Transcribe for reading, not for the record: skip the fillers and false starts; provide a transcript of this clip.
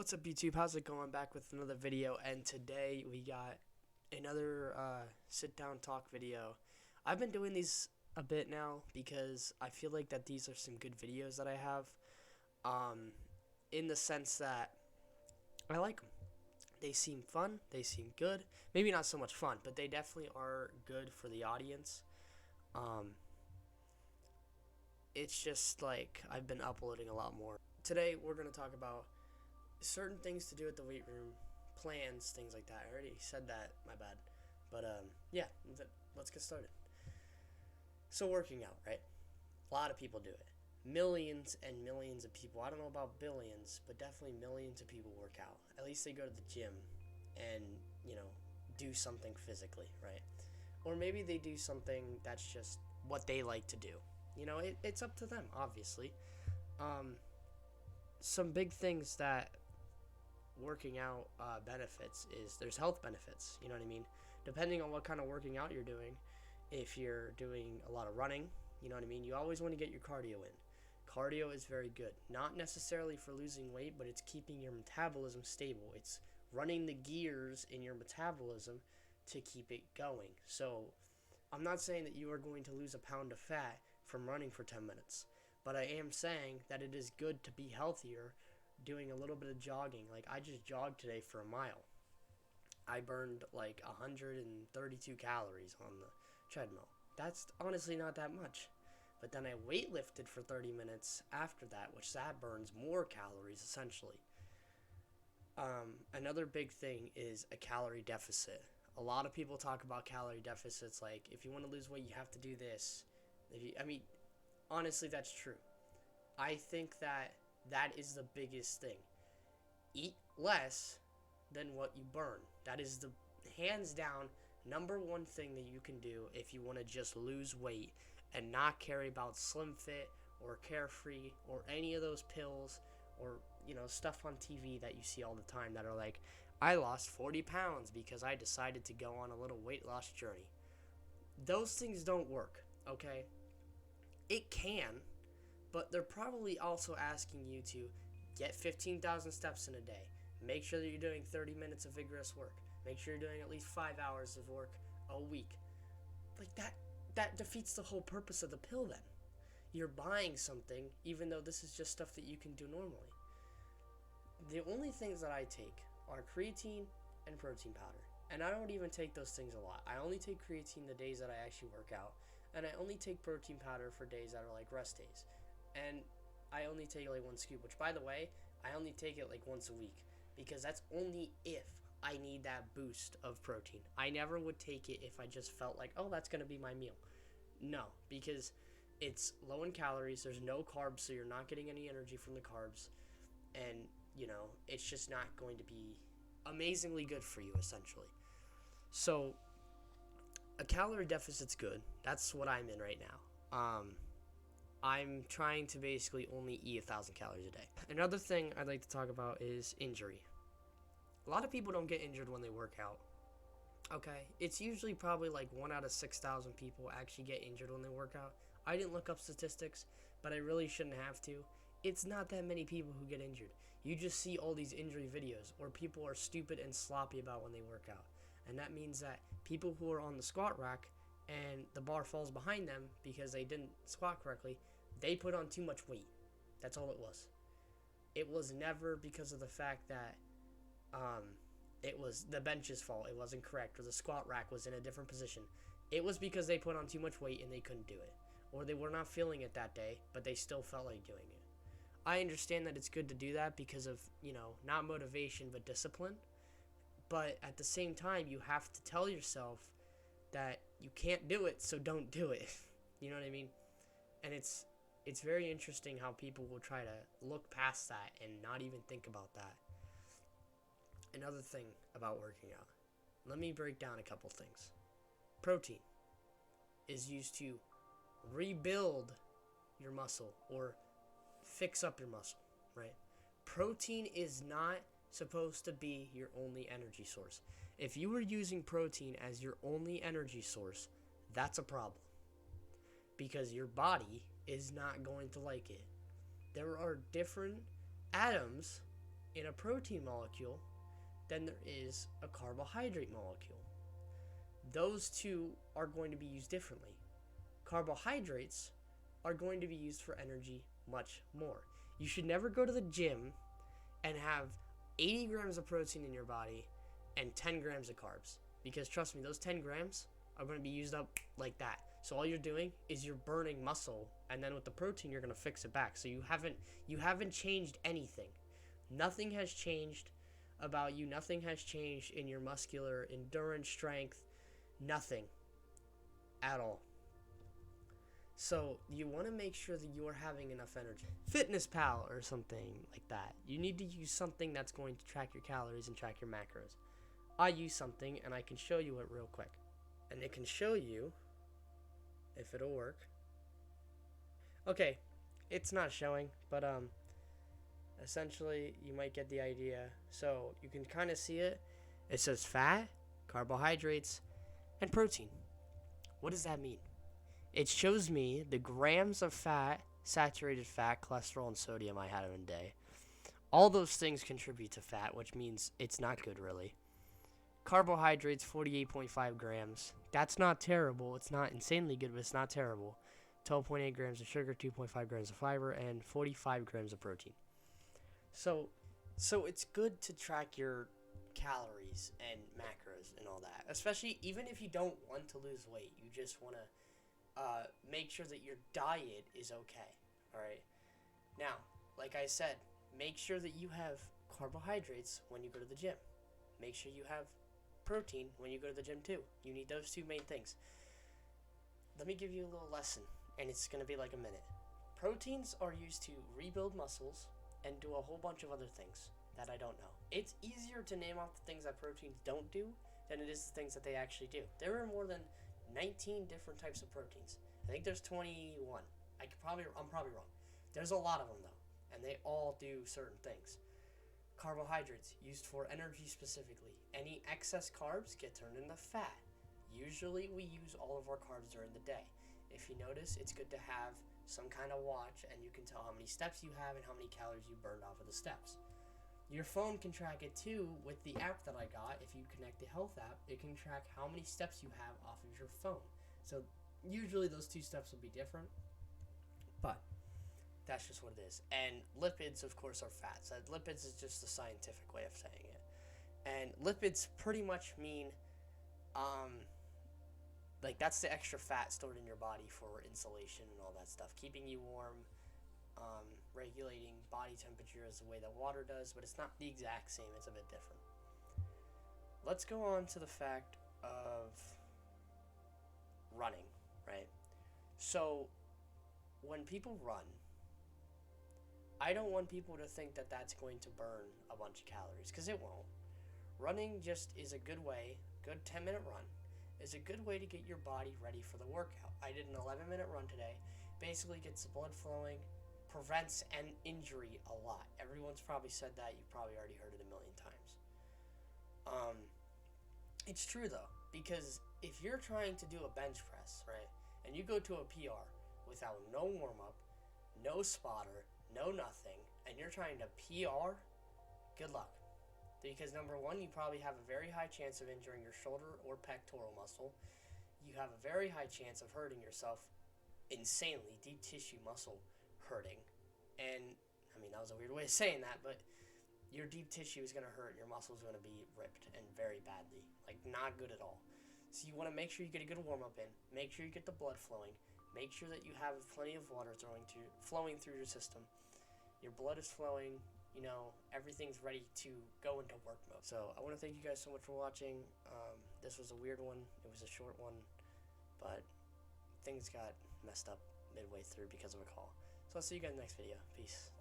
What's up, YouTube? How's it going? Back with another video, and today we got another sit-down talk video. I've been doing these a bit now because I feel like that these are some good videos that I have, in the sense that I like them. They seem fun, they seem good. Maybe not so much fun, but they definitely are good for the audience. Um, it's just like I've been uploading a lot more. Today we're going to talk about certain things to do at the weight room, plans, things like that. I already said that, my bad. But yeah, let's get started. So working out, right? A lot of people do it. Millions and millions of people. I don't know about billions, but definitely millions of people work out. At least they go to the gym and, do something physically, right? Or maybe they do something that's just what they like to do. It's up to them, obviously. Some big things that working out benefits is there's health benefits. You know what I mean? Depending on what kind of working out you're doing, if you're doing a lot of running, you know what I mean? You always want to get your cardio in. Cardio is very good. Not necessarily for losing weight, but it's keeping your metabolism stable. It's running the gears in your metabolism to keep it going. So I'm not saying that you are going to lose a pound of fat from running for 10 minutes, but I am saying that it is good to be healthier doing a little bit of jogging. Like, I just jogged today for a mile. I burned like 132 calories on the treadmill. That's honestly not that much. But then I weightlifted for 30 minutes after that, which that burns more calories essentially. Another big thing is a calorie deficit. A lot of people talk about calorie deficits like, if you want to lose weight, you have to do this. Honestly, that's true. I think that is the biggest thing. Eat less than what you burn. That is the hands down number one thing that you can do if you want to just lose weight and not care about Slim Fit or Carefree or any of those pills or stuff on TV that you see all the time that are like, I lost 40 pounds because I decided to go on a little weight loss journey. Those things don't work, okay? It can, but they're probably also asking you to get 15,000 steps in a day. Make sure that you're doing 30 minutes of vigorous work. Make sure you're doing at least 5 hours of work a week. Like, that defeats the whole purpose of the pill then. You're buying something even though this is just stuff that you can do normally. The only things that I take are creatine and protein powder. And I don't even take those things a lot. I only take creatine the days that I actually work out. And I only take protein powder for days that are like rest days. And I only take like one scoop, which, by the way, I only take it like once a week because that's only if I need that boost of protein. I never would take it if I just felt like, oh, that's going to be my meal. No, because it's low in calories. There's no carbs, so you're not getting any energy from the carbs. And, it's just not going to be amazingly good for you, essentially. So a calorie deficit's good. That's what I'm in right now. I'm trying to basically only eat 1,000 calories a day. Another thing I'd like to talk about is injury. A lot of people don't get injured when they work out. Okay, it's usually probably like 1 out of 6,000 people actually get injured when they work out. I didn't look up statistics, but I really shouldn't have to. It's not that many people who get injured. You just see all these injury videos, or people are stupid and sloppy about when they work out. And that means that people who are on the squat rack and the bar falls behind them because they didn't squat correctly, they put on too much weight. That's all it was. It was never because of the fact that it was the bench's fault. It wasn't correct, or the squat rack was in a different position. It was because they put on too much weight and they couldn't do it. Or they were not feeling it that day, but they still felt like doing it. I understand that it's good to do that because of, not motivation, but discipline. But at the same time, you have to tell yourself that you can't do it, so don't do it. You know what I mean? And it's very interesting how people will try to look past that and not even think about that. Another thing about working out. Let me break down a couple things. Protein is used to rebuild your muscle or fix up your muscle, right? Protein is not supposed to be your only energy source. If you were using protein as your only energy source, that's a problem because your body is not going to like it. There are different atoms in a protein molecule than there is a carbohydrate molecule. Those two are going to be used differently. Carbohydrates are going to be used for energy much more. You should never go to the gym and have 80 grams of protein in your body and 10 grams of carbs. Because trust me, those 10 grams are going to be used up like that. So all you're doing is you're burning muscle, and then with the protein you're going to fix it back. So you haven't changed anything. Nothing has changed about you. Nothing has changed in your muscular endurance, strength, nothing at all. So you want to make sure that you're having enough energy. FitnessPal or something like that. You need to use something that's going to track your calories and track your macros. I use something, and I can show you it real quick. And it can show you if it'll work. Okay, it's not showing, but essentially you might get the idea. So you can kind of see it. It says fat, carbohydrates, and protein. What does that mean? It shows me the grams of fat, saturated fat, cholesterol, and sodium I had in a day. All those things contribute to fat, which means it's not good, really. Carbohydrates, 48.5 grams. That's not terrible. It's not insanely good, but it's not terrible. 12.8 grams of sugar, 2.5 grams of fiber, and 45 grams of protein. So it's good to track your calories and macros and all that. Especially even if you don't want to lose weight. You just want to make sure that your diet is okay. Alright? Now, like I said, make sure that you have carbohydrates when you go to the gym. Make sure you have protein when you go to the gym too. You need those two main things. Let me give you a little lesson, and it's going to be like a minute. Proteins are used to rebuild muscles and do a whole bunch of other things that I don't know. It's easier to name off the things that proteins don't do than it is the things that they actually do. There are more than 19 different types of proteins. I think there's 21. I'm probably wrong. There's a lot of them though, and they all do certain things. Carbohydrates, used for energy specifically. Any excess carbs get turned into fat. Usually we use all of our carbs during the day. If you notice, it's good to have some kind of watch, and you can tell how many steps you have and how many calories you burned off of the steps. Your phone can track it too with the app that I got. If you connect the health app, it can track how many steps you have off of your phone. So usually those two steps will be different, but that's just what it is. And lipids, of course, are fats. Lipids is just the scientific way of saying it. And lipids pretty much mean, that's the extra fat stored in your body for insulation and all that stuff, keeping you warm, regulating body temperature as the way that water does, but it's not the exact same. It's a bit different. Let's go on to the fact of running, right? So when people run, I don't want people to think that that's going to burn a bunch of calories, because it won't. Running just is a good 10-minute run is a good way to get your body ready for the workout. I did an 11-minute run today. Basically gets the blood flowing, prevents an injury a lot. Everyone's probably said that. You've probably already heard it a million times. It's true though, because if you're trying to do a bench press, right, and you go to a PR without no warm-up, no spotter, no nothing, and you're trying to PR, good luck. Because number one, you probably have a very high chance of injuring your shoulder or pectoral muscle. You have a very high chance of hurting yourself insanely, deep tissue muscle hurting. And, I mean, that was a weird way of saying that, but your deep tissue is going to hurt. Your muscle is going to be ripped, and very badly. Like, not good at all. So you want to make sure you get a good warm-up in. Make sure you get the blood flowing. Make sure that you have plenty of water flowing through your system. Your blood is flowing. Everything's ready to go into work mode. So I want to thank you guys so much for watching. This was a weird one. It was a short one, but things got messed up midway through because of a call. So I'll see you guys in the next video. Peace.